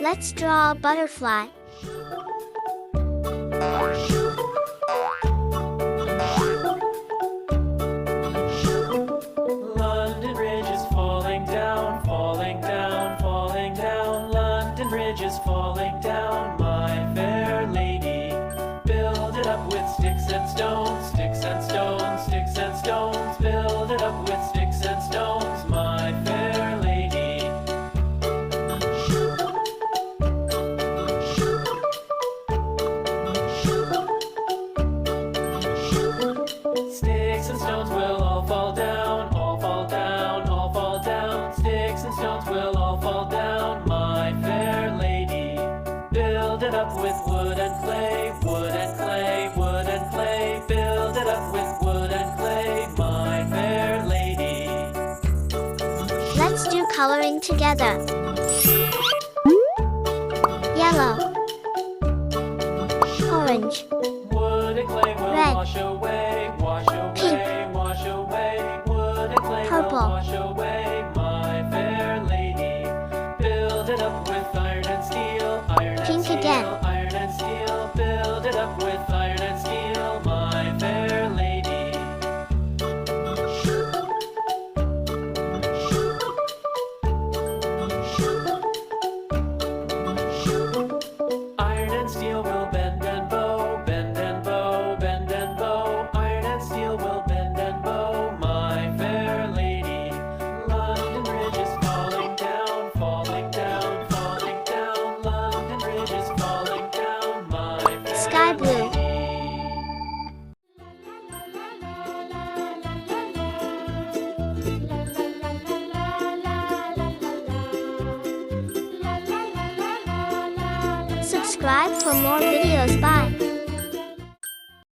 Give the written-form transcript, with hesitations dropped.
Let's draw a butterfly. London Bridge is falling down, falling down, falling down. London Bridge is falling down, my fair lady. Build it up with sticks and stones, sticks and stones, sticks and stones. Build it up with sticks and stones, my fair lady. Sticks and stones will all fall down, all fall down, all fall down. Sticks and stones will all fall down, my fair lady. Build it up with wood and clay, wood and clay, wood and clay. Build it up with wood and clay, my fair lady. Let's do coloring together. Yellow, orange, Wood and clay will red, wash away, wash away, pink, wash away. Wood and clay purple, will wash away, my fair lady. Build it up with iron and steel, iron and pink steel, again. iron and steel. Build it up with iron and steel, my fair lady. Iron and steel will bend and bow, bend and bow, bend and bow. Iron and steel will bend and bow, my fair lady. London Bridge is falling down, falling down, falling down. London Bridge is falling down, my fair Sky blue. lady. Subscribe for more videos. Bye.